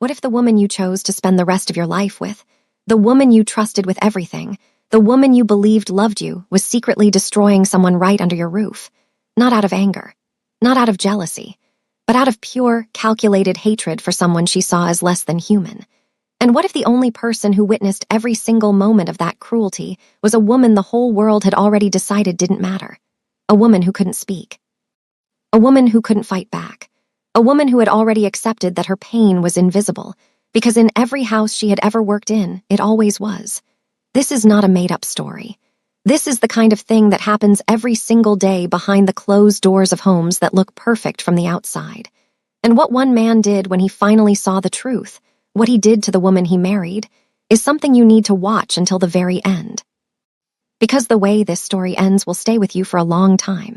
What if the woman you chose to spend the rest of your life with, the woman you trusted with everything, the woman you believed loved you, was secretly destroying someone right under your roof? Not out of anger, not out of jealousy, but out of pure, calculated hatred for someone she saw as less than human. And what if the only person who witnessed every single moment of that cruelty was a woman the whole world had already decided didn't matter? A woman who couldn't speak. A woman who couldn't fight back. A woman who had already accepted that her pain was invisible, because in every house she had ever worked in, it always was. This is not a made-up story. This is the kind of thing that happens every single day behind the closed doors of homes that look perfect from the outside. And what one man did when he finally saw the truth, what he did to the woman he married, is something you need to watch until the very end. Because the way this story ends will stay with you for a long time.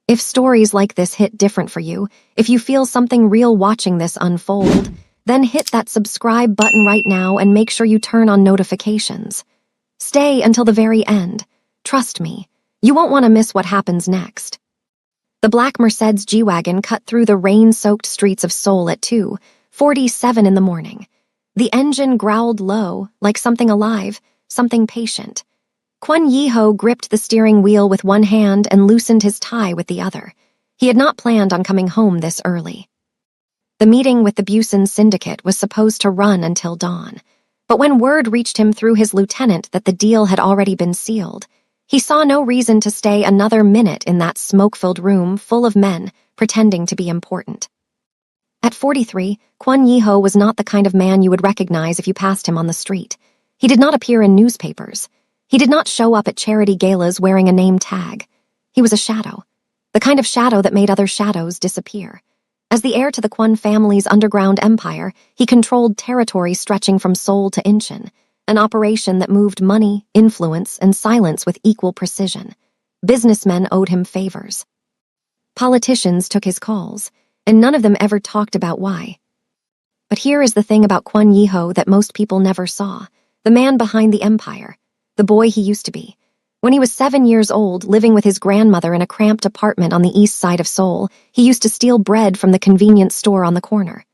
If stories like this hit different for you, if you feel something real watching this unfold, then hit that subscribe button right now and make sure you turn on notifications. Stay until the very end. Trust me, you won't want to miss what happens next. The black Mercedes G-Wagon cut through the rain-soaked streets of Seoul at 2:47 in the morning. The engine growled low, like something alive, something patient. Kwon Yi-ho gripped the steering wheel with one hand and loosened his tie with the other. He had not planned on coming home this early. The meeting with the Busan syndicate was supposed to run until dawn, but when word reached him through his lieutenant that the deal had already been sealed, he saw no reason to stay another minute in that smoke-filled room full of men pretending to be important. At 43, Kwon Yi-ho was not the kind of man you would recognize if you passed him on the street. He did not appear in newspapers. He did not show up at charity galas wearing a name tag. He was a shadow, the kind of shadow that made other shadows disappear. As the heir to the Kwon family's underground empire, he controlled territory stretching from Seoul to Incheon, an operation that moved money, influence, and silence with equal precision. Businessmen owed him favors. Politicians took his calls, and none of them ever talked about why. But here is the thing about Kwon Yi-ho that most people never saw: the man behind the empire, the boy he used to be. When he was 7 years old, living with his grandmother in a cramped apartment on the east side of Seoul, he used to steal bread from the convenience store on the corner.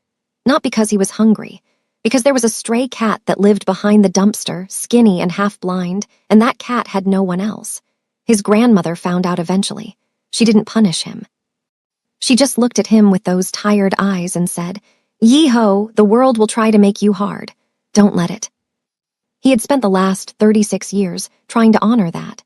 Not because he was hungry, because there was a stray cat that lived behind the dumpster, skinny and half-blind, and that cat had no one else. His grandmother found out eventually. She didn't punish him. She just looked at him with those tired eyes and said, "Yi-ho, the world will try to make you hard. Don't let it." He had spent the last 36 years trying to honor that.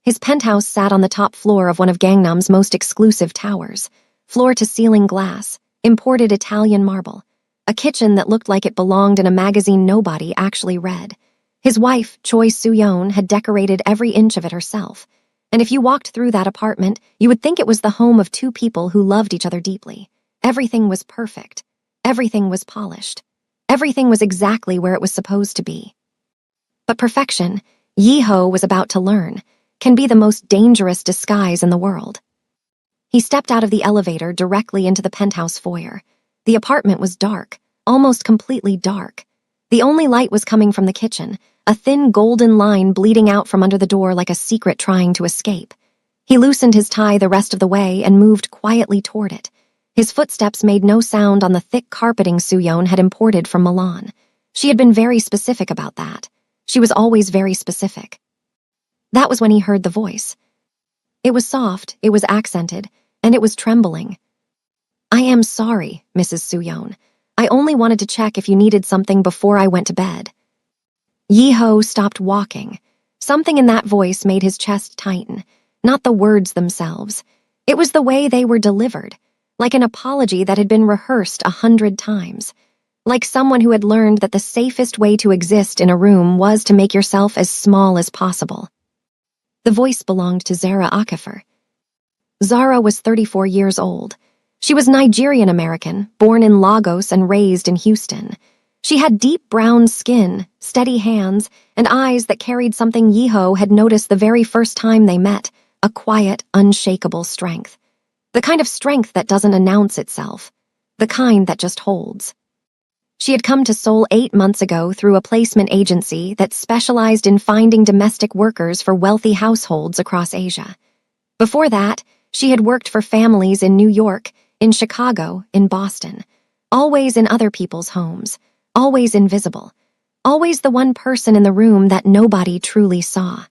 His penthouse sat on the top floor of one of Gangnam's most exclusive towers, floor-to-ceiling glass, imported Italian marble, a kitchen that looked like it belonged in a magazine nobody actually read. His wife, Choi Soo-yeon, had decorated every inch of it herself, and if you walked through that apartment, you would think it was the home of two people who loved each other deeply. Everything was perfect. Everything was polished. Everything was exactly where it was supposed to be. But perfection, Yi-ho was about to learn, can be the most dangerous disguise in the world. He stepped out of the elevator directly into the penthouse foyer. The apartment was dark, almost completely dark. The only light was coming from the kitchen, a thin golden line bleeding out from under the door like a secret trying to escape. He loosened his tie the rest of the way and moved quietly toward it. His footsteps made no sound on the thick carpeting Soo-yeon had imported from Milan. She had been very specific about that. She was always very specific. That was when he heard the voice. It was soft, it was accented, and it was trembling. "I am sorry, Mrs. Soo-yeon. I only wanted to check if you needed something before I went to bed." Yi-ho stopped walking. Something in that voice made his chest tighten, not the words themselves. It was the way they were delivered, like an apology that had been rehearsed 100 times. Like someone who had learned that the safest way to exist in a room was to make yourself as small as possible. The voice belonged to Zara Akifer. Zara was 34 years old. She was Nigerian-American, born in Lagos and raised in Houston. She had deep brown skin, steady hands, and eyes that carried something Yi-ho had noticed the very first time they met, a quiet, unshakable strength. The kind of strength that doesn't announce itself. The kind that just holds. She had come to Seoul 8 months ago through a placement agency that specialized in finding domestic workers for wealthy households across Asia. Before that, she had worked for families in New York, in Chicago, in Boston. always in other people's homes, always invisible, always the one person in the room that nobody truly saw.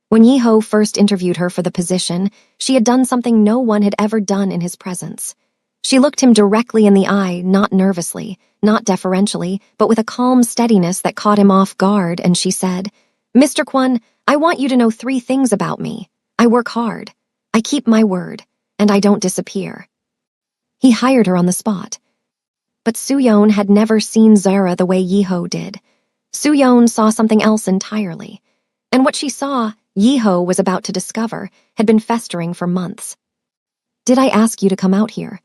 When Yiho first interviewed her for the position, she had done something no one had ever done in his presence. She looked him directly in the eye, not nervously, not deferentially, but with a calm steadiness that caught him off guard, and she said, "Mr. Kwon, I want you to know 3 things about me. I work hard, I keep my word, and I don't disappear." He hired her on the spot. But Soo-yeon had never seen Zara the way Yiho did. Soo-yeon saw something else entirely. And what she saw, Yiho was about to discover, had been festering for months. "Did I ask you to come out here?"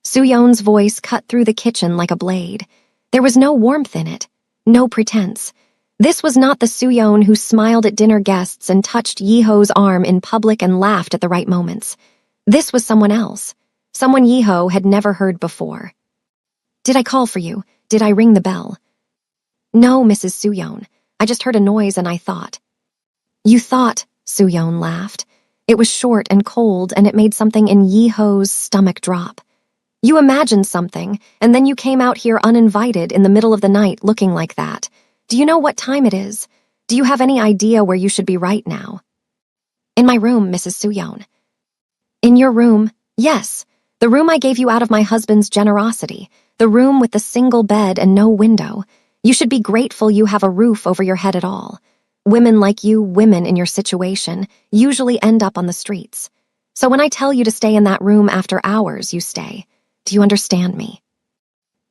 Soo-yeon's voice cut through the kitchen like a blade. There was no warmth in it, no pretense. This was not the Soo-yeon who smiled at dinner guests and touched Yiho's arm in public and laughed at the right moments. This was someone else, someone Yiho had never heard before. "Did I call for you? Did I ring the bell?" "No, Mrs. Soo-yeon. I just heard a noise and I thought." "You thought," Soo-yeon laughed. It was short and cold, and it made something in Yiho's stomach drop. "You imagined something, and then you came out here uninvited in the middle of the night looking like that. Do you know what time it is? Do you have any idea where you should be right now?" "In my room, Mrs. Soo-yeon." "In your room? Yes. The room I gave you out of my husband's generosity. The room with the single bed and no window. You should be grateful you have a roof over your head at all. Women like you, women in your situation, usually end up on the streets. So when I tell you to stay in that room after hours, you stay. Do you understand me?"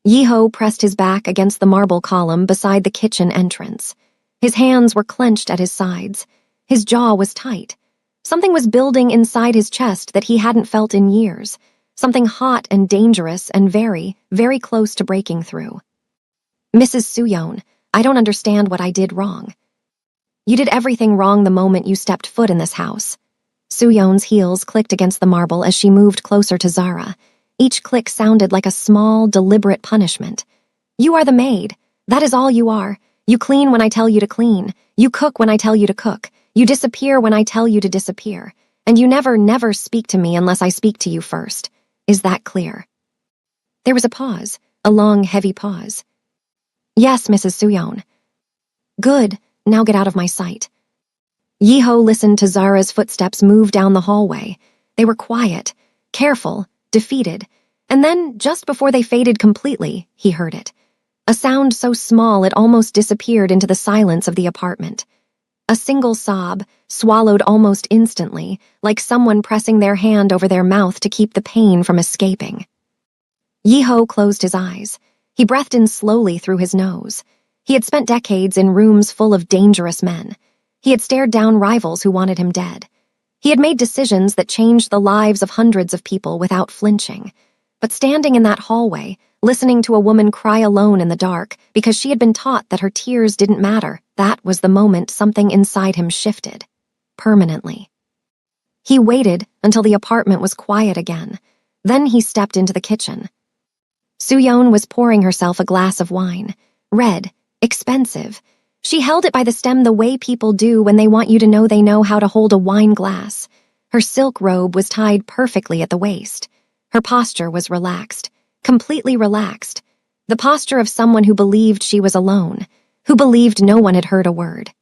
Yiho pressed his back against the marble column beside the kitchen entrance. His hands were clenched at his sides. His jaw was tight. Something was building inside his chest that he hadn't felt in years. Something hot and dangerous and very, very close to breaking through. "Mrs. Soo-yeon, I don't understand what I did wrong." "You did everything wrong the moment you stepped foot in this house." Soo-yeon's heels clicked against the marble as she moved closer to Zara. Each click sounded like a small, deliberate punishment. "You are the maid. That is all you are. You clean when I tell you to clean. You cook when I tell you to cook. You disappear when I tell you to disappear. And you never speak to me unless I speak to you first. Is that clear?" There was a pause, a long, heavy pause. "Yes, Mrs. Soo-yeon." "Good. Now get out of my sight." Yiho listened to Zara's footsteps move down the hallway. They were quiet, careful, defeated, and then, just before they faded completely, he heard it. A sound so small it almost disappeared into the silence of the apartment. A single sob, swallowed almost instantly, like someone pressing their hand over their mouth to keep the pain from escaping. Yiho closed his eyes. He breathed in slowly through his nose. He had spent decades in rooms full of dangerous men. He had stared down rivals who wanted him dead. He had made decisions that changed the lives of hundreds of people without flinching. But standing in that hallway, listening to a woman cry alone in the dark because she had been taught that her tears didn't matter, that was the moment something inside him shifted. Permanently. He waited until the apartment was quiet again. Then he stepped into the kitchen. Soo-yeon was pouring herself a glass of wine. Red, expensive. She held it by the stem the way people do when they want you to know they know how to hold a wine glass. Her silk robe was tied perfectly at the waist. Her posture was relaxed, completely relaxed. The posture of someone who believed she was alone, who believed no one had heard a word.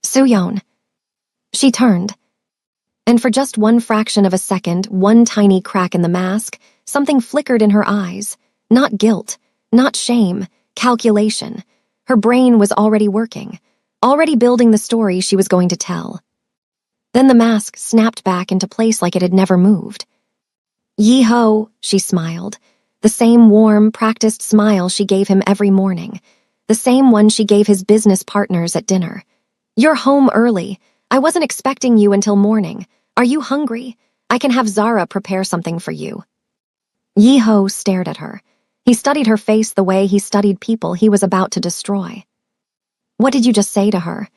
"Soo-yeon." She turned. And for just one fraction of a second, one tiny crack in the mask, something flickered in her eyes. Not guilt, not shame, calculation. Her brain was already working, already building the story she was going to tell. Then the mask snapped back into place like it had never moved. "Yiho," she smiled, the same warm, practiced smile she gave him every morning, the same one she gave his business partners at dinner. "You're home early. I wasn't expecting you until morning. Are you hungry? I can have Zara prepare something for you." Yiho stared at her. He studied her face the way he studied people he was about to destroy. "What did you just say to her?"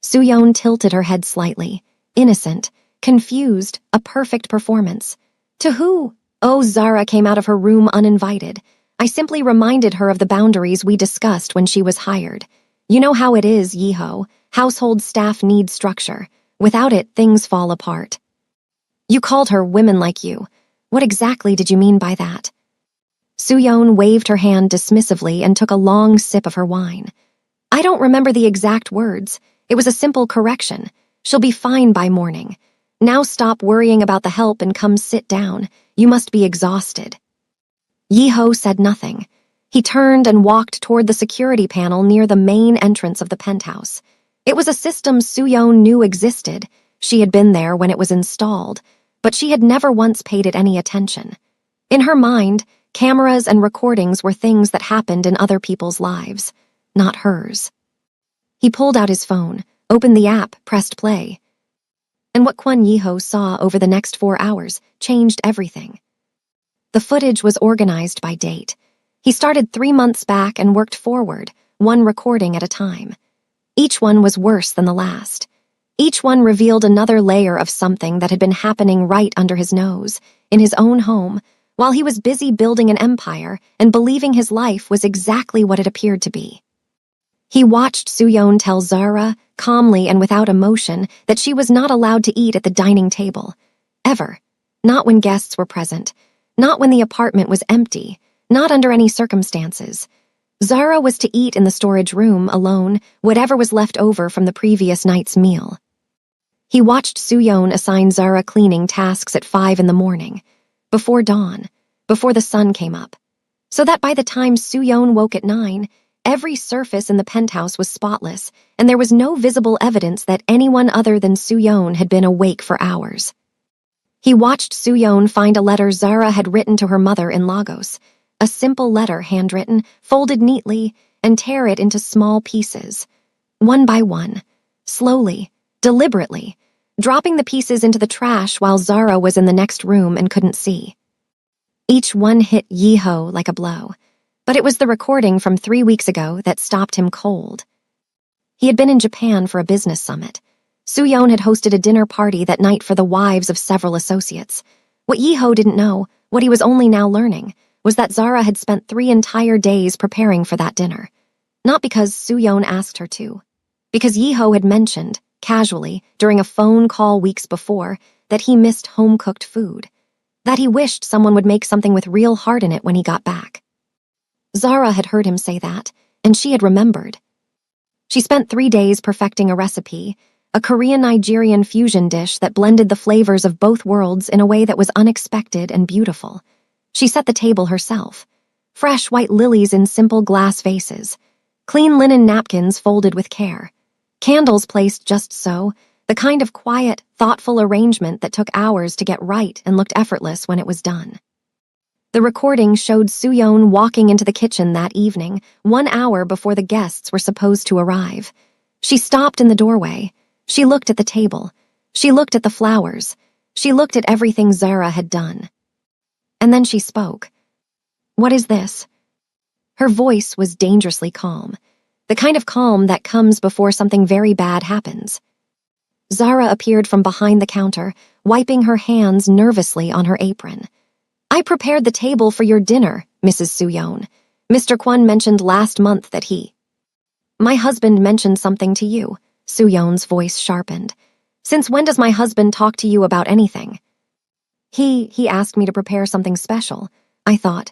Soo-yeon tilted her head slightly, innocent, confused, a perfect performance. "To who?" "Oh, Zara came out of her room uninvited. I simply reminded her of the boundaries we discussed when she was hired. You know how it is, Yiho. Household staff need structure. Without it, things fall apart." "You called her women like you. What exactly did you mean by that?" Soo-yeon waved her hand dismissively and took a long sip of her wine. I don't remember the exact words. It was a simple correction. She'll be fine by morning. Now stop worrying about the help and come sit down. You must be exhausted. Yi-ho said nothing. He turned and walked toward the security panel near the main entrance of the penthouse. It was a system Soo-yeon knew existed. She had been there when it was installed, but she had never once paid it any attention. In her mind, cameras and recordings were things that happened in other people's lives, not hers. He pulled out his phone, opened the app, pressed play. And what Kwon Yi-ho saw over the next 4 hours changed everything. The footage was organized by date. He started 3 months back and worked forward, one recording at a time. Each one was worse than the last. Each one revealed another layer of something that had been happening right under his nose, in his own home, while he was busy building an empire and believing his life was exactly what it appeared to be. He watched Soo-yeon tell Zara, calmly and without emotion, that she was not allowed to eat at the dining table. Ever. Not when guests were present. Not when the apartment was empty. Not under any circumstances. Zara was to eat in the storage room, alone, whatever was left over from the previous night's meal. He watched Soo-yeon assign Zara cleaning tasks at 5 in the morning, before dawn, before the sun came up, so that by the time Soo-yeon woke at 9, every surface in the penthouse was spotless, and there was no visible evidence that anyone other than Soo-yeon had been awake for hours. He watched Soo-yeon find a letter Zara had written to her mother in Lagos, a simple letter handwritten, folded neatly, and tear it into small pieces, one by one, slowly, deliberately, dropping the pieces into the trash while Zara was in the next room and couldn't see. Each one hit Yi-ho like a blow, but it was the recording from 3 weeks ago that stopped him cold. He had been in Japan for a business summit. Soo-yeon had hosted a dinner party that night for the wives of several associates. What Yi-ho didn't know, what he was only now learning, was that Zara had spent 3 entire days preparing for that dinner. Not because Soo-yeon asked her to. Because Yi-ho had mentioned, casually, during a phone call weeks before, that he missed home-cooked food. That he wished someone would make something with real heart in it when he got back. Zara had heard him say that, and she had remembered. She spent 3 days perfecting a recipe, a Korean-Nigerian fusion dish that blended the flavors of both worlds in a way that was unexpected and beautiful. She set the table herself. Fresh white lilies in simple glass vases. Clean linen napkins folded with care. Candles placed just so, the kind of quiet, thoughtful arrangement that took hours to get right and looked effortless when it was done. The recording showed Soo-yeon walking into the kitchen that evening, 1 hour before the guests were supposed to arrive. She stopped in the doorway. She looked at the table. She looked at the flowers. She looked at everything Zara had done. And then she spoke. "What is this?" Her voice was dangerously calm, the kind of calm that comes before something very bad happens. Zara appeared from behind the counter, wiping her hands nervously on her apron. "I prepared the table for your dinner, Mrs. Soo-yeon. Mr. Kwon mentioned last month that he—" "My husband mentioned something to you," Soo-yeon's voice sharpened. "Since when does my husband talk to you about anything?" He asked me to prepare something special. I thought."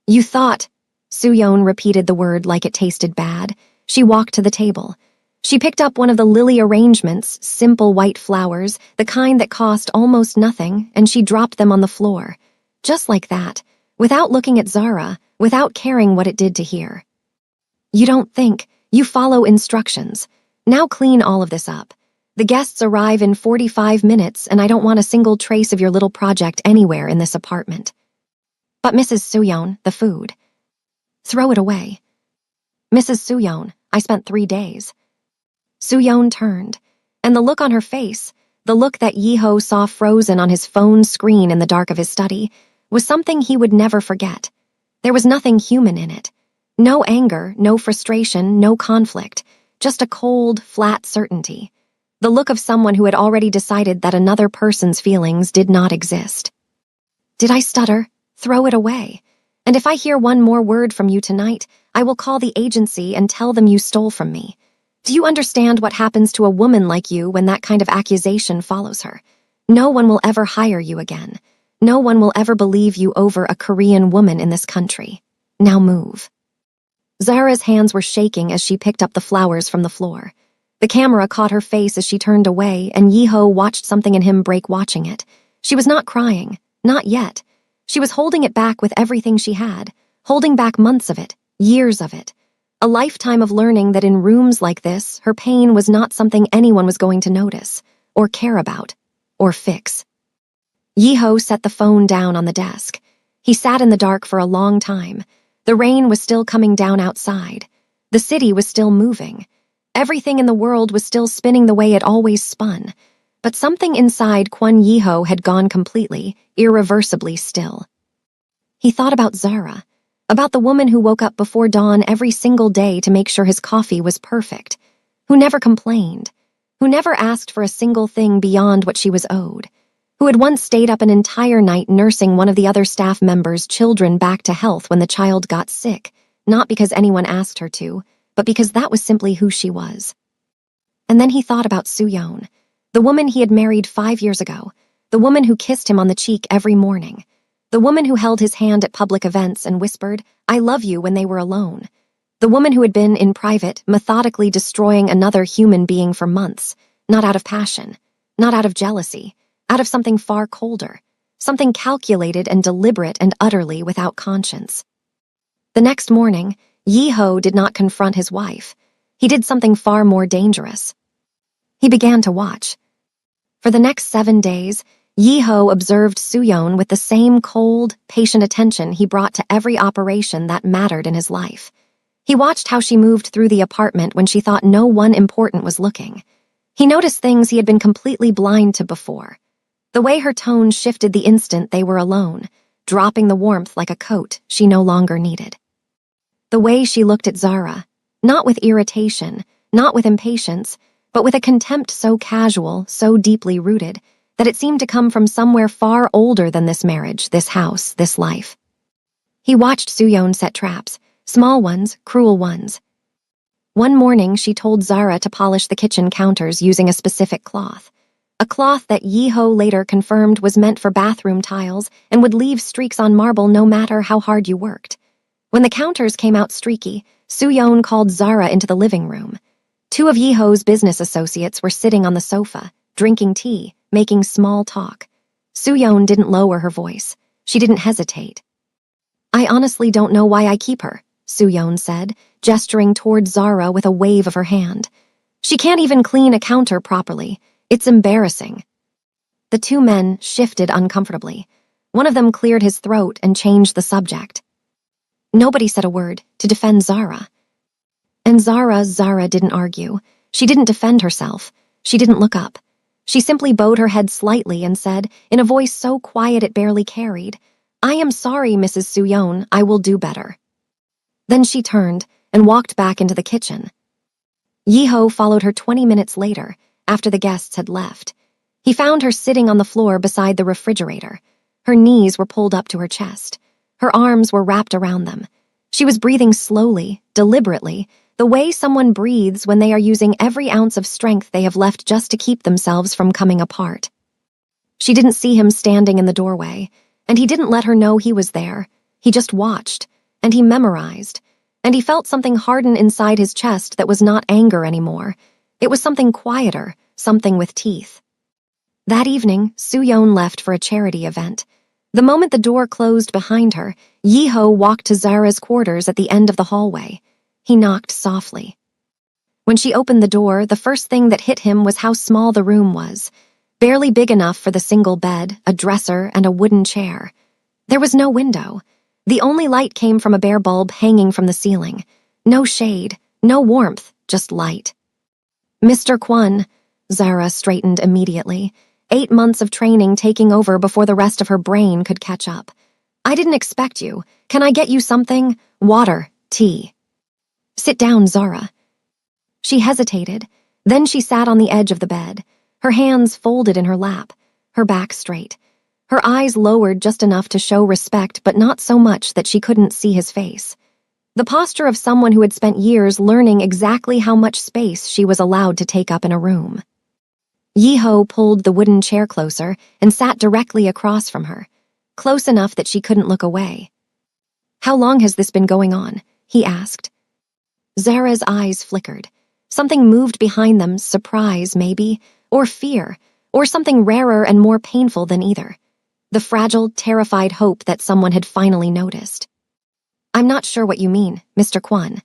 "You thought?" Soo-yeon repeated the word like it tasted bad. She walked to the table. She picked up one of the lily arrangements, simple white flowers, the kind that cost almost nothing, and she dropped them on the floor. Just like that, without looking at Zara, without caring what it did to hear. "You don't think, you follow instructions. Now clean all of this up. The guests arrive in 45 minutes and I don't want a single trace of your little project anywhere in this apartment." "But Mrs. Soo-yeon, the food." "Throw it away." "Mrs. Soo-yeon, I spent 3 days." Soo-yeon turned, and the look on her face, the look that Yi-ho saw frozen on his phone screen in the dark of his study, was something he would never forget. There was nothing human in it. No anger, no frustration, no conflict, just a cold, flat certainty. The look of someone who had already decided that another person's feelings did not exist. "Did I stutter? Throw it away. And if I hear one more word from you tonight, I will call the agency and tell them you stole from me. Do you understand what happens to a woman like you when that kind of accusation follows her? No one will ever hire you again. No one will ever believe you over a Korean woman in this country. Now move." Zara's hands were shaking as she picked up the flowers from the floor. The camera caught her face as she turned away, and Yiho watched something in him break watching it. She was not crying. Not yet. She was holding it back with everything she had, holding back months of it, years of it. A lifetime of learning that in rooms like this, her pain was not something anyone was going to notice, or care about, or fix. Yiho set the phone down on the desk. He sat in the dark for a long time. The rain was still coming down outside. The city was still moving. Everything in the world was still spinning the way it always spun. But something inside Kwon Yiho had gone completely, irreversibly still. He thought about Zara, about the woman who woke up before dawn every single day to make sure his coffee was perfect, who never complained, who never asked for a single thing beyond what she was owed, who had once stayed up an entire night nursing one of the other staff members' children back to health when the child got sick, not because anyone asked her to, but because that was simply who she was. And then he thought about Soo-yeon, the woman he had married 5 years ago, the woman who kissed him on the cheek every morning, the woman who held his hand at public events and whispered, "I love you," when they were alone, the woman who had been, in private, methodically destroying another human being for months, not out of passion, not out of jealousy, out of something far colder, something calculated and deliberate and utterly without conscience. The next morning, Yiho did not confront his wife. He did something far more dangerous. He began to watch. For the next 7 days, Yiho observed Soo-yeon with the same cold, patient attention he brought to every operation that mattered in his life. He watched how she moved through the apartment when she thought no one important was looking. He noticed things he had been completely blind to before. The way her tone shifted the instant they were alone, dropping the warmth like a coat she no longer needed. The way she looked at Zara, not with irritation, not with impatience, but with a contempt so casual, so deeply rooted, that it seemed to come from somewhere far older than this marriage, this house, this life. He watched Soo-yeon set traps, small ones, cruel ones. One morning, she told Zara to polish the kitchen counters using a specific cloth, a cloth that Yiho later confirmed was meant for bathroom tiles and would leave streaks on marble no matter how hard you worked. When the counters came out streaky, Soo-yeon called Zara into the living room. 2 of Yiho's business associates were sitting on the sofa, drinking tea, making small talk. Soo-yeon didn't lower her voice. She didn't hesitate. "I honestly don't know why I keep her," Soo-yeon said, gesturing toward Zara with a wave of her hand. "She can't even clean a counter properly. It's embarrassing." The 2 men shifted uncomfortably. One of them cleared his throat and changed the subject. Nobody said a word to defend Zara. And Zara didn't argue. She didn't defend herself. She didn't look up. She simply bowed her head slightly and said, in a voice so quiet it barely carried, "I am sorry, Mrs. Soo-yeon, I will do better." Then she turned and walked back into the kitchen. Yiho followed her 20 minutes later, after the guests had left. He found her sitting on the floor beside the refrigerator. Her knees were pulled up to her chest. Her arms were wrapped around them. She was breathing slowly, deliberately, the way someone breathes when they are using every ounce of strength they have left just to keep themselves from coming apart. She didn't see him standing in the doorway, and he didn't let her know he was there. He just watched, and he memorized, and he felt something harden inside his chest that was not anger anymore. It was something quieter, something with teeth. That evening, Soo-yeon left for a charity event. The moment the door closed behind her, Yiho walked to Zara's quarters at the end of the hallway. He knocked softly. When she opened the door, the first thing that hit him was how small the room was. Barely big enough for the single bed, a dresser, and a wooden chair. There was no window. The only light came from a bare bulb hanging from the ceiling. No shade, no warmth, just light. "Mr. Kwon," Zara straightened immediately. 8 months of training taking over before the rest of her brain could catch up. "I didn't expect you. Can I get you something? Water, tea." "Sit down, Zara." She hesitated. Then she sat on the edge of the bed, her hands folded in her lap, her back straight. Her eyes lowered just enough to show respect, but not so much that she couldn't see his face. The posture of someone who had spent years learning exactly how much space she was allowed to take up in a room. Yiho pulled the wooden chair closer and sat directly across from her. close enough that she couldn't look away. "How long has this been going on?" he asked. Zara's eyes flickered. Something moved behind them, surprise, maybe, or fear, or something rarer and more painful than either. The fragile, terrified hope that someone had finally noticed. "I'm not sure what you mean, Mr. Kwon."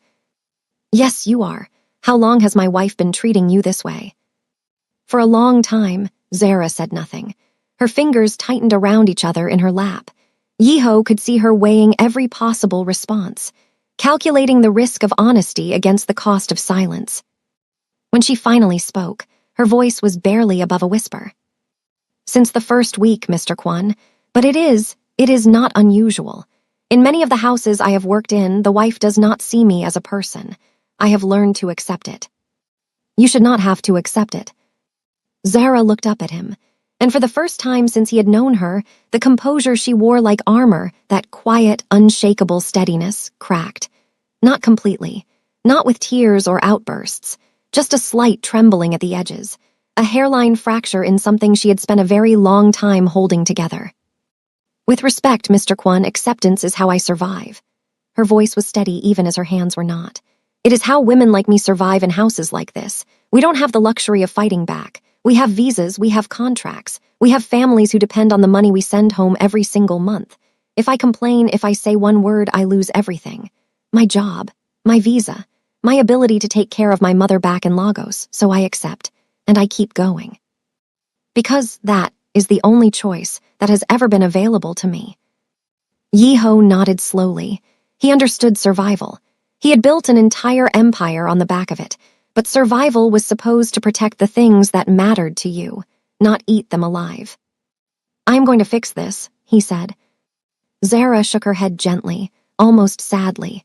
"Yes, you are. How long has my wife been treating you this way?" For a long time, Zara said nothing. Her fingers tightened around each other in her lap. Yiho could see her weighing every possible response, calculating the risk of honesty against the cost of silence. When she finally spoke, her voice was barely above a whisper. "Since the first week, Mr. Kwon, but it is not unusual. In many of the houses I have worked in, the wife does not see me as a person. I have learned to accept it." "You should not have to accept it." Zara looked up at him, and for the first time since he had known her, the composure she wore like armor, that quiet, unshakable steadiness, cracked. Not completely, not with tears or outbursts, just a slight trembling at the edges, a hairline fracture in something she had spent a very long time holding together. "With respect, Mr. Kwon, acceptance is how I survive." Her voice was steady even as her hands were not. "It is how women like me survive in houses like this. We don't have the luxury of fighting back. We have visas, we have contracts, we have families who depend on the money we send home every single month. If I complain, if I say one word, I lose everything. My job, my visa, my ability to take care of my mother back in Lagos, so I accept, and I keep going. Because that is the only choice that has ever been available to me." Yiho nodded slowly. He understood survival. He had built an entire empire on the back of it, but survival was supposed to protect the things that mattered to you, not eat them alive. "I'm going to fix this," he said. Zara shook her head gently, almost sadly.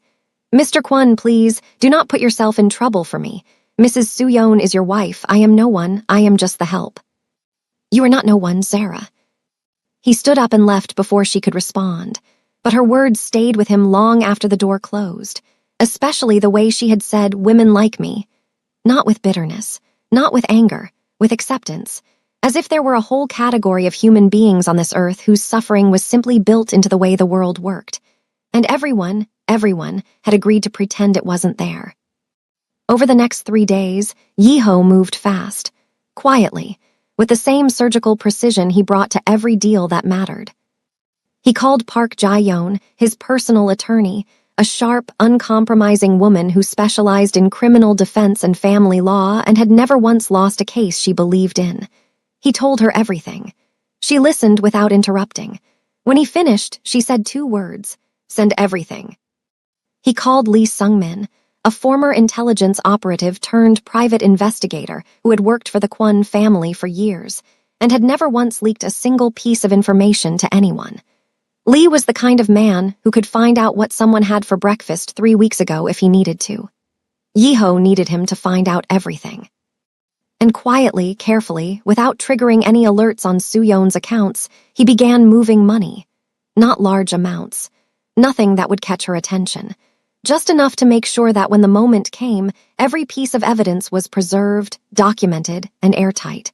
"Mr. Kwon, please, do not put yourself in trouble for me. Mrs. Suyeon is your wife. I am no one. I am just the help." "You are not no one, Zara." He stood up and left before she could respond, but her words stayed with him long after the door closed, especially the way she had said, "women like me." Not with bitterness, not with anger, with acceptance, as if there were a whole category of human beings on this earth whose suffering was simply built into the way the world worked. And everyone had agreed to pretend it wasn't there. Over the next 3 days, Yiho moved fast, quietly, with the same surgical precision he brought to every deal that mattered. He called Park Jae-yeon, his personal attorney, a sharp, uncompromising woman who specialized in criminal defense and family law and had never once lost a case she believed in. He told her everything. She listened without interrupting. When he finished, she said 2 words: "Send everything." He called Lee Sung-min, a former intelligence operative turned private investigator who had worked for the Kwon family for years and had never once leaked a single piece of information to anyone. Lee was the kind of man who could find out what someone had for breakfast 3 weeks ago if he needed to. Yiho needed him to find out everything. And quietly, carefully, without triggering any alerts on Suyeon's accounts, he began moving money. Not large amounts. Nothing that would catch her attention. Just enough to make sure that when the moment came, every piece of evidence was preserved, documented, and airtight.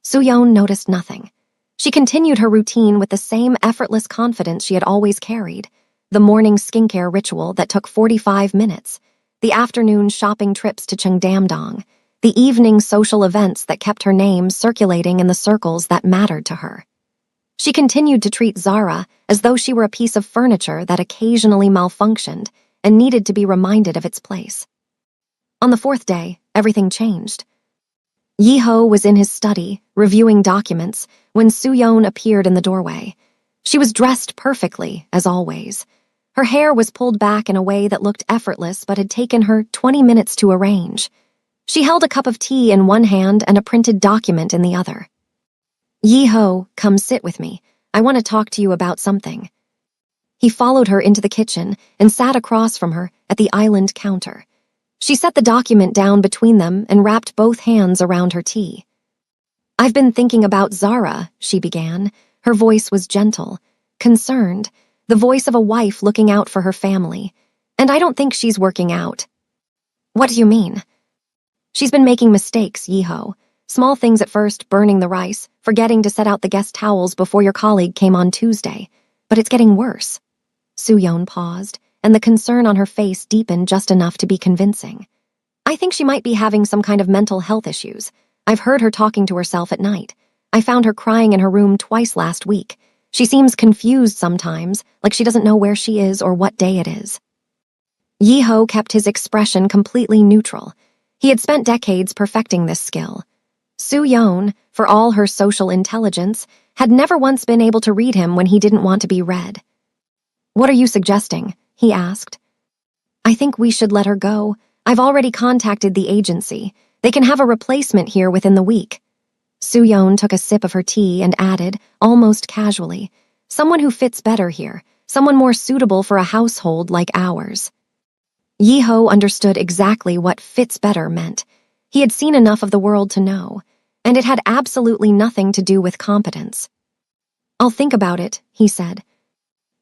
Suyeon noticed nothing. She continued her routine with the same effortless confidence she had always carried. The morning skincare ritual that took 45 minutes, the afternoon shopping trips to Cheongdam-dong, the evening social events that kept her name circulating in the circles that mattered to her. She continued to treat Zara as though she were a piece of furniture that occasionally malfunctioned and needed to be reminded of its place. On the 4th day, everything changed. Yiho was in his study, reviewing documents, when Suyeon appeared in the doorway. She was dressed perfectly, as always. Her hair was pulled back in a way that looked effortless but had taken her 20 minutes to arrange. She held a cup of tea in one hand and a printed document in the other. "Yiho, come sit with me. I want to talk to you about something." He followed her into the kitchen and sat across from her at the island counter. She set the document down between them and wrapped both hands around her tea. "I've been thinking about Zara," she began. Her voice was gentle, concerned, the voice of a wife looking out for her family. "And I don't think she's working out." "What do you mean?" "She's been making mistakes, Yiho. Small things at first, burning the rice, forgetting to set out the guest towels before your colleague came on Tuesday. But it's getting worse. Soo-yeon paused, and the concern on her face deepened just enough to be convincing. I think she might be having some kind of mental health issues. I've heard her talking to herself at night. I found her crying in her room twice last week. She seems confused sometimes, like she doesn't know where she is or what day it is. Yi-ho kept his expression completely neutral. He had spent decades perfecting this skill. Soo-yeon, for all her social intelligence, had never once been able to read him when he didn't want to be read. "What are you suggesting?" he asked. "I think we should let her go. I've already contacted the agency. They can have a replacement here within the week." Soo-yeon took a sip of her tea and added, almost casually, "Someone who fits better here, someone more suitable for a household like ours." Yi-ho understood exactly what fits better meant. He had seen enough of the world to know, and it had absolutely nothing to do with competence. "I'll think about it," he said.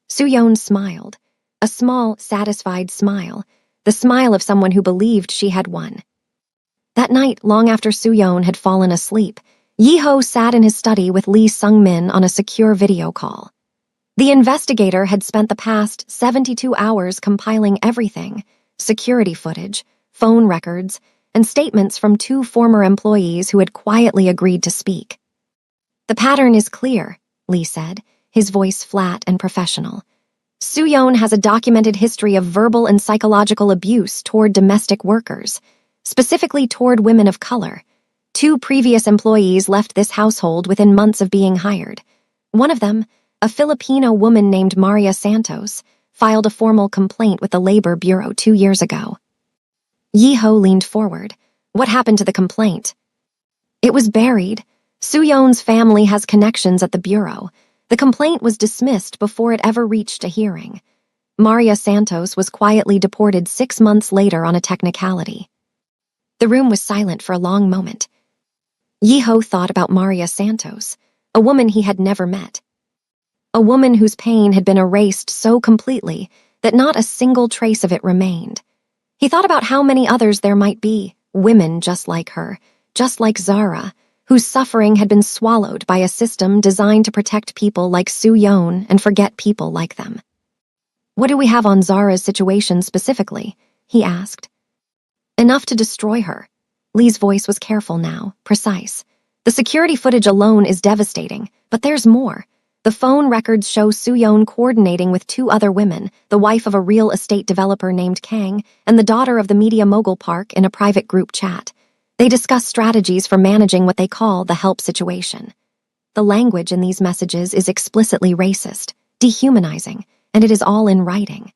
Soo-yeon smiled, a small, satisfied smile, the smile of someone who believed she had won. That night, long after Soo-yeon had fallen asleep, Yi-ho sat in his study with Lee Sung-min on a secure video call. The investigator had spent the past 72 hours compiling everything: security footage, phone records, and statements from 2 former employees who had quietly agreed to speak. "The pattern is clear," Lee said, his voice flat and professional. "Soo-yeon has a documented history of verbal and psychological abuse toward domestic workers, specifically toward women of color. 2 previous employees left this household within months of being hired. One of them, a Filipino woman named Maria Santos, filed a formal complaint with the Labor Bureau 2 years ago." Yi-ho leaned forward. "What happened to the complaint?" "It was buried. Soo-yeon's family has connections at the Bureau. The complaint was dismissed before it ever reached a hearing. Maria Santos was quietly deported 6 months later on a technicality." The room was silent for a long moment. Yi-ho thought about Maria Santos, a woman he had never met. A woman whose pain had been erased so completely that not a single trace of it remained. He thought about how many others there might be, women just like her, just like Zara, whose suffering had been swallowed by a system designed to protect people like Soo-yeon and forget people like them. "What do we have on Zara's situation specifically?" he asked. "Enough to destroy her." Lee's voice was careful now, precise. "The security footage alone is devastating, but there's more. The phone records show Soo-yeon coordinating with 2 other women, the wife of a real estate developer named Kang and the daughter of the media mogul Park, in a private group chat. They discuss strategies for managing what they call the help situation. The language in these messages is explicitly racist, dehumanizing, and it is all in writing."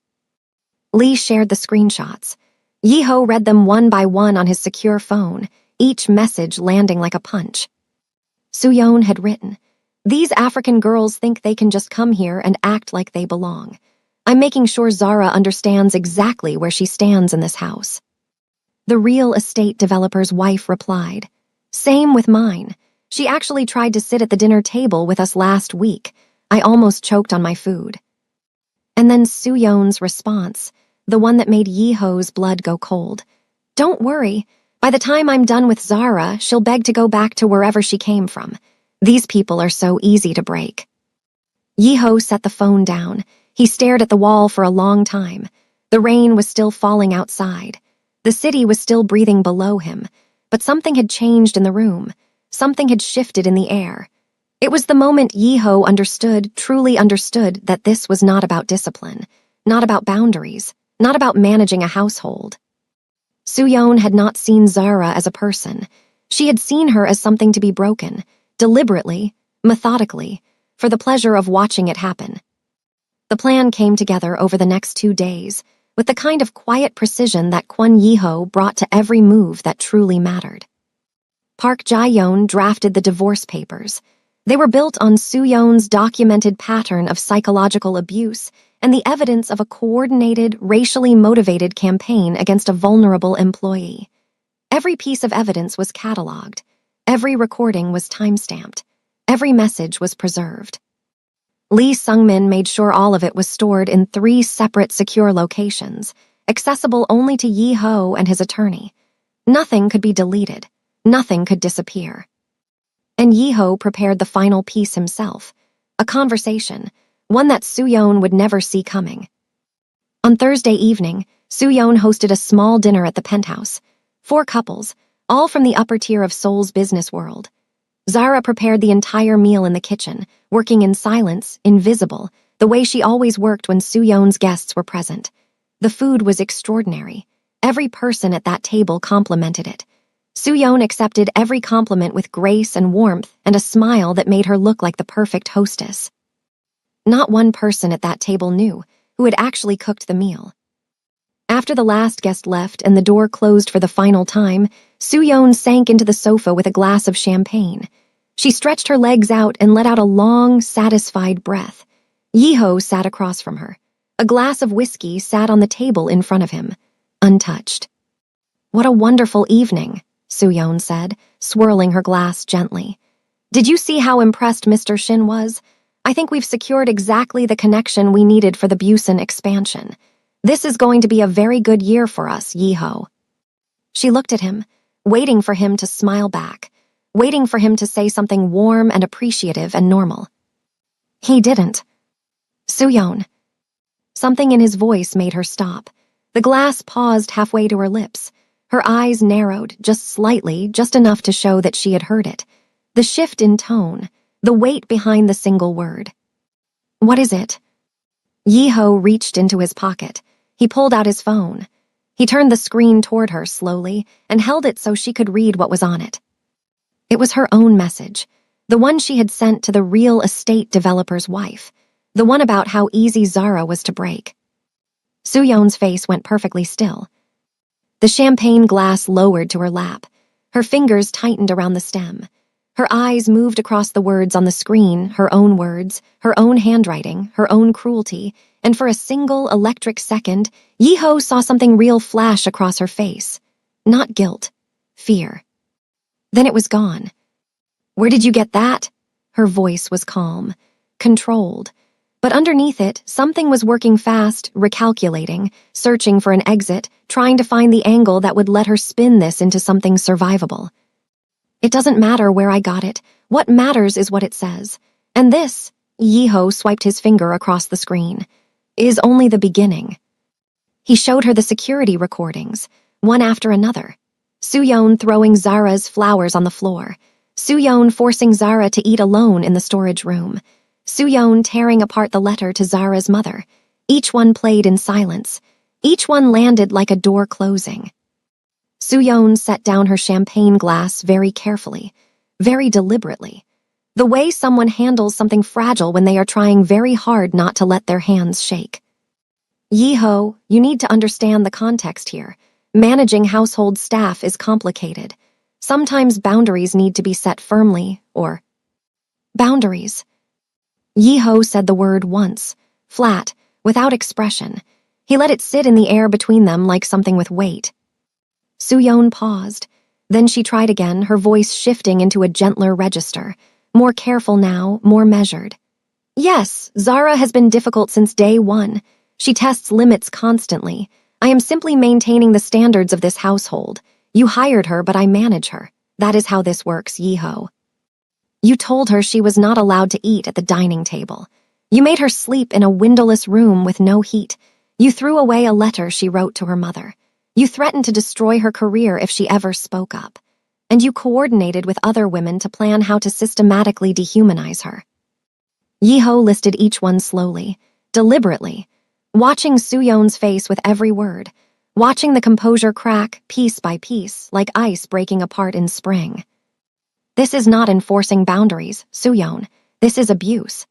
Lee shared the screenshots. Yi-ho read them one by one on his secure phone, each message landing like a punch. Soo-yeon had written, "These African girls think they can just come here and act like they belong. I'm making sure Zara understands exactly where she stands in this house." The real estate developer's wife replied, "Same with mine. She actually tried to sit at the dinner table with us last week. I almost choked on my food." And then Soo-yeon's response, the one that made Yi-ho's blood go cold. "Don't worry. By the time I'm done with Zara, she'll beg to go back to wherever she came from. These people are so easy to break." Yi-ho set the phone down. He stared at the wall for a long time. The rain was still falling outside. The city was still breathing below him, but something had changed in the room. Something had shifted in the air. It was the moment Yi-ho understood, truly understood, that this was not about discipline, not about boundaries, not about managing a household. Soo-yeon had not seen Zara as a person. She had seen her as something to be broken, deliberately, methodically, for the pleasure of watching it happen. The plan came together over the next 2 days, with the kind of quiet precision that Kwon Yi-ho brought to every move that truly mattered. Park Jae-yeon drafted the divorce papers. They were built on Soo-yeon's documented pattern of psychological abuse and the evidence of a coordinated, racially motivated campaign against a vulnerable employee. Every piece of evidence was cataloged. Every recording was time-stamped. Every message was preserved. Lee Sung-min made sure all of it was stored in 3 separate secure locations, accessible only to Yi-ho and his attorney. Nothing could be deleted. Nothing could disappear. And Yiho prepared the final piece himself, a conversation, one that Soo-yeon would never see coming. On Thursday evening, Soo-yeon hosted a small dinner at the penthouse. 4 couples, all from the upper tier of Seoul's business world. Zara prepared the entire meal in the kitchen, working in silence, invisible, the way she always worked when Soo-yeon's guests were present. The food was extraordinary. Every person at that table complimented it. Soo-yeon accepted every compliment with grace and warmth and a smile that made her look like the perfect hostess. Not one person at that table knew who had actually cooked the meal. After the last guest left and the door closed for the final time, Soo-yeon sank into the sofa with a glass of champagne. She stretched her legs out and let out a long, satisfied breath. Yiho sat across from her. A glass of whiskey sat on the table in front of him, untouched. "What a wonderful evening," Soo-yeon said, swirling her glass gently. "Did you see how impressed Mr. Shin was? I think we've secured exactly the connection we needed for the Busan expansion. This is going to be a very good year for us, Yiho." She looked at him, waiting for him to smile back, waiting for him to say something warm and appreciative and normal. He didn't. "Soo-yeon." Something in his voice made her stop. The glass paused halfway to her lips. Her eyes narrowed, just slightly, just enough to show that she had heard it. The shift in tone, the weight behind the single word. "What is it?" Yiho reached into his pocket. He pulled out his phone. He turned the screen toward her slowly and held it so she could read what was on it. It was her own message, the one she had sent to the real estate developer's wife, the one about how easy Zara was to break. Soo-yeon's face went perfectly still. The champagne glass lowered to her lap. Her fingers tightened around the stem. Her eyes moved across the words on the screen, her own words, her own handwriting, her own cruelty, and for a single electric second, Yiho saw something real flash across her face. Not guilt, fear. Then it was gone. "Where did you get that?" Her voice was calm, controlled. But underneath it, something was working fast, recalculating, searching for an exit, trying to find the angle that would let her spin this into something survivable. "It doesn't matter where I got it. What matters is what it says. And this," Yiho swiped his finger across the screen, "is only the beginning." He showed her the security recordings, one after another. Soo-yeon throwing Zara's flowers on the floor. Soo-yeon forcing Zara to eat alone in the storage room. Soo-yeon tearing apart the letter to Zara's mother. Each one played in silence. Each one landed like a door closing. Soo-yeon set down her champagne glass very carefully, very deliberately. The way someone handles something fragile when they are trying very hard not to let their hands shake. "Yiho, you need to understand the context here. Managing household staff is complicated. Sometimes boundaries need to be set firmly, or..." "Boundaries." Yiho said the word once, flat, without expression. He let it sit in the air between them like something with weight. Soo-yeon paused. Then she tried again, her voice shifting into a gentler register, more careful now, more measured. "Yes, Zara has been difficult since day one. She tests limits constantly. I am simply maintaining the standards of this household. You hired her, but I manage her. That is how this works, Yiho. You told her she was not allowed to eat at the dining table. You made her sleep in a windowless room with no heat. You threw away a letter she wrote to her mother. You threatened to destroy her career if she ever spoke up. And you coordinated with other women to plan how to systematically dehumanize her." Yiho listed each one slowly, deliberately, watching Soo-yeon's face with every word, watching the composure crack piece by piece like ice breaking apart in spring. "This is not enforcing boundaries, Soo-yeon. This is abuse."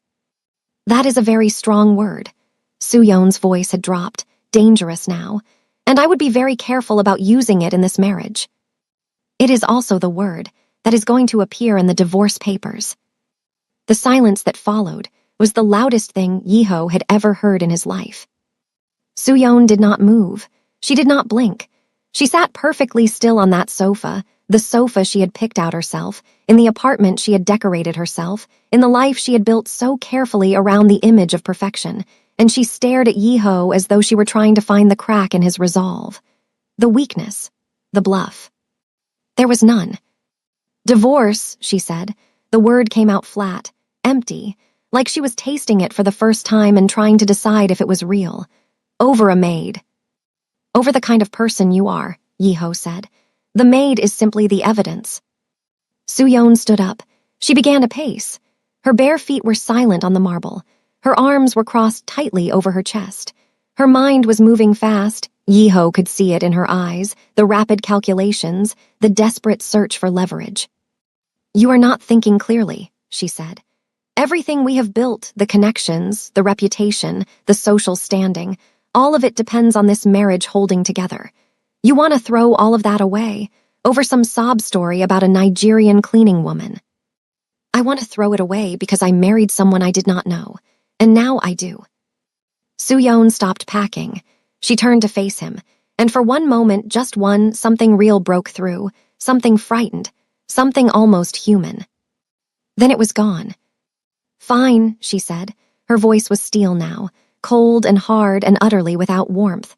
"That is a very strong word." Soo-yeon's voice had dropped, dangerous now, "and I would be very careful about using it in this marriage. It is also the word that is going to appear in the divorce papers." The silence that followed was the loudest thing Yiho had ever heard in his life. Soo-yeon did not move. She did not blink. She sat perfectly still on that sofa, the sofa she had picked out herself, in the apartment she had decorated herself, in the life she had built so carefully around the image of perfection, and she stared at Yiho as though she were trying to find the crack in his resolve. The weakness, the bluff. There was none. Divorce, she said. The word came out flat, empty, like she was tasting it for the first time and trying to decide if it was real. Over a maid. Over the kind of person you are, Yiho said. The maid is simply the evidence. Suyeon stood up. She began to pace. Her bare feet were silent on the marble. Her arms were crossed tightly over her chest. Her mind was moving fast. Yiho could see it in her eyes, the rapid calculations, the desperate search for leverage. You are not thinking clearly, she said. Everything we have built, the connections, the reputation, the social standing, all of it depends on this marriage holding together. You want to throw all of that away over some sob story about a Nigerian cleaning woman. I want to throw it away because I married someone I did not know, and now I do. Suyeon stopped packing. She turned to face him, and for one moment, just one, something real broke through, something frightened, something almost human. Then it was gone. Fine, she said. Her voice was steel now, cold and hard and utterly without warmth.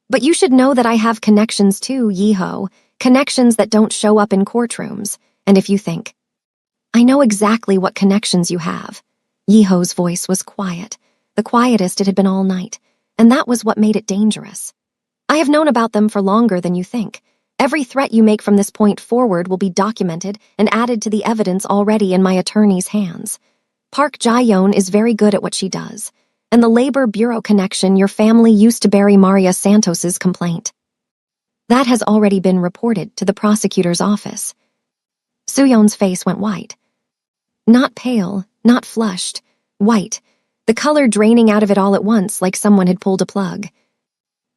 But you should know that I have connections too, Yiho, connections that don't show up in courtrooms. And if you think, I know exactly what connections you have. Yiho's voice was quiet, the quietest it had been all night, and that was what made it dangerous. I have known about them for longer than you think. Every threat you make from this point forward will be documented and added to the evidence already in my attorney's hands. Park Jae-yeon is very good at what she does, and the Labor Bureau connection your family used to bury Maria Santos's complaint. That has already been reported to the prosecutor's office. Suyeon's face went white. Not pale, not flushed, white, the color draining out of it all at once like someone had pulled a plug.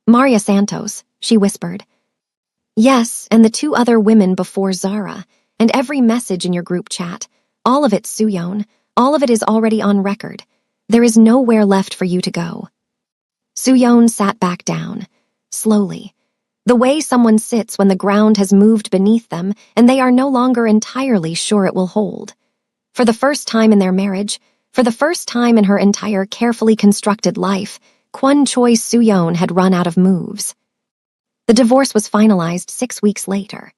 Maria Santos, she whispered. Yes, and the two other women before Zara, and every message in your group chat. All of it, Suyeon. All of it is already on record. There is nowhere left for you to go. Suyeon sat back down, slowly. The way someone sits when the ground has moved beneath them and they are no longer entirely sure it will hold. For the first time in their marriage, for the first time in her entire carefully constructed life, Kwon Choi Suyeon had run out of moves. The divorce was finalized 6 weeks later.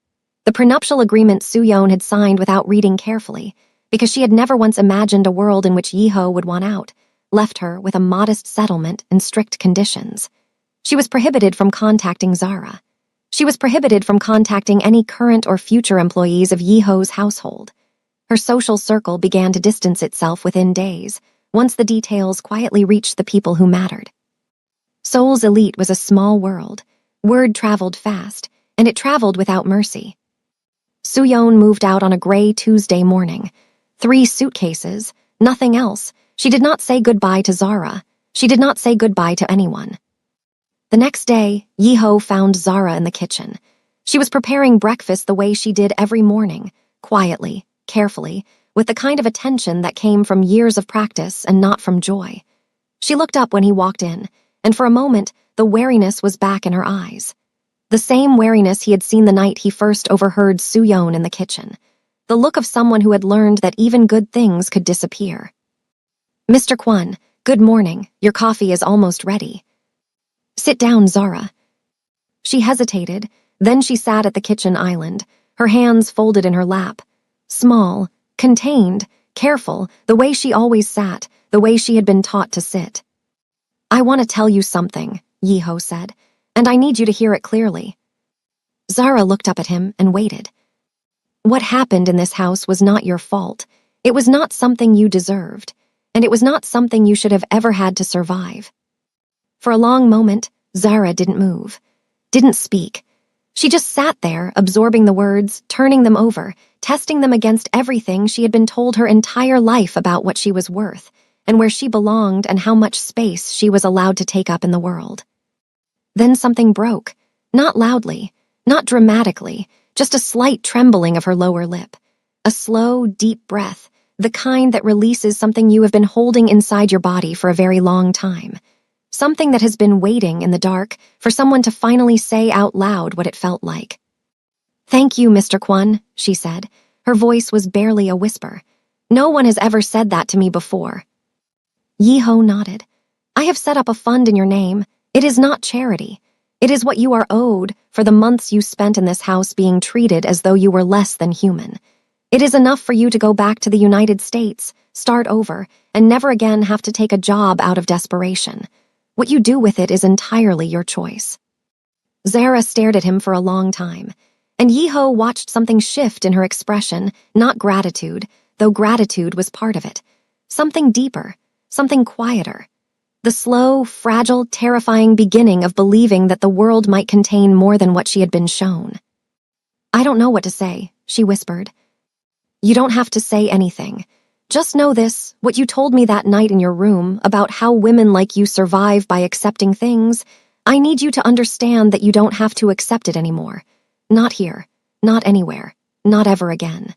The prenuptial agreement Suyeon had signed without reading carefully, because she had never once imagined a world in which Yiho would want out, left her with a modest settlement and strict conditions. She was prohibited from contacting Zara. She was prohibited from contacting any current or future employees of Yiho's household. Her social circle began to distance itself within days, once the details quietly reached the people who mattered. Seoul's elite was a small world. Word traveled fast, and it traveled without mercy. Suyeon moved out on a gray Tuesday morning. 3 suitcases, nothing else. She did not say goodbye to Zara. She did not say goodbye to anyone. The next day, Yiho found Zara in the kitchen. She was preparing breakfast the way she did every morning, quietly, carefully, with the kind of attention that came from years of practice and not from joy. She looked up when he walked in, and for a moment, the wariness was back in her eyes. The same wariness he had seen the night he first overheard Suyeon in the kitchen. The look of someone who had learned that even good things could disappear. Mr. Kwon, good morning. Your coffee is almost ready. Sit down, Zara. She hesitated, then she sat at the kitchen island, her hands folded in her lap. Small, contained, careful, the way she always sat, the way she had been taught to sit. I want to tell you something, Yiho said, and I need you to hear it clearly. Zara looked up at him and waited. What happened in this house was not your fault. It was not something you deserved, and it was not something you should have ever had to survive. For a long moment, Zara didn't move, didn't speak. She just sat there, absorbing the words, turning them over, testing them against everything she had been told her entire life about what she was worth, and where she belonged and how much space she was allowed to take up in the world. Then something broke, not loudly, not dramatically, just a slight trembling of her lower lip. A slow, deep breath, the kind that releases something you have been holding inside your body for a very long time. Something that has been waiting in the dark for someone to finally say out loud what it felt like. Thank you, Mr. Kwon, she said. Her voice was barely a whisper. No one has ever said that to me before. Yiho nodded. I have set up a fund in your name. It is not charity. It is what you are owed for the months you spent in this house being treated as though you were less than human. It is enough for you to go back to the United States, start over, and never again have to take a job out of desperation. What you do with it is entirely your choice." Zara stared at him for a long time, and Yiho watched something shift in her expression, not gratitude, though gratitude was part of it. Something deeper, something quieter. The slow, fragile, terrifying beginning of believing that the world might contain more than what she had been shown. "I don't know what to say," she whispered. "You don't have to say anything. Just know this, what you told me that night in your room about how women like you survive by accepting things. I need you to understand that you don't have to accept it anymore. Not here, not anywhere, not ever again."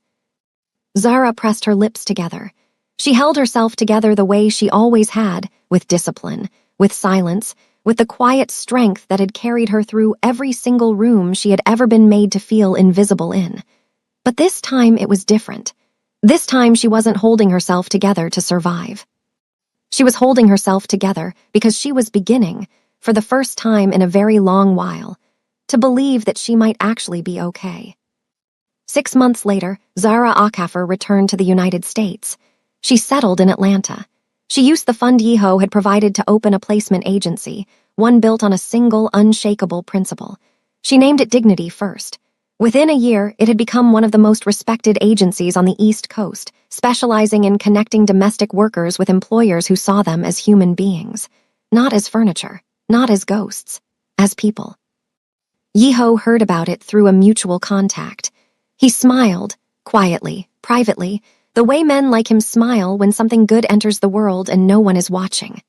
Zara pressed her lips together. She held herself together the way she always had, with discipline, with silence, with the quiet strength that had carried her through every single room she had ever been made to feel invisible in. But this time it was different. This time she wasn't holding herself together to survive. She was holding herself together because she was beginning, for the first time in a very long while, to believe that she might actually be okay. 6 months later, Zara Akhafer returned to the United States. She settled in Atlanta. She used the fund Yiho had provided to open a placement agency, one built on a single, unshakable principle. She named it Dignity First. Within a year, it had become one of the most respected agencies on the East Coast, specializing in connecting domestic workers with employers who saw them as human beings. Not as furniture, not as ghosts, as people. Yiho heard about it through a mutual contact. He smiled, quietly, privately, the way men like him smile when something good enters the world and no one is watching.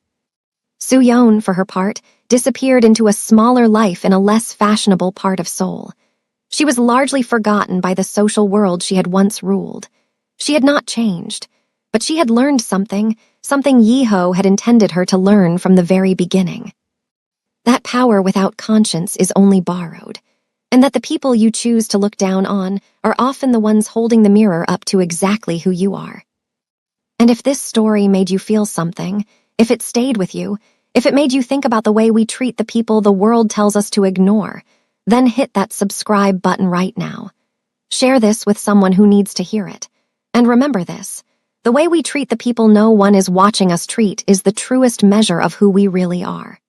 Soo-yeon, for her part, disappeared into a smaller life in a less fashionable part of Seoul. She was largely forgotten by the social world she had once ruled. She had not changed, but she had learned something Yiho had intended her to learn from the very beginning. That power without conscience is only borrowed, and that the people you choose to look down on are often the ones holding the mirror up to exactly who you are. And if this story made you feel something, if it stayed with you, if it made you think about the way we treat the people the world tells us to ignore, then hit that subscribe button right now. Share this with someone who needs to hear it. And remember this, the way we treat the people no one is watching us treat is the truest measure of who we really are.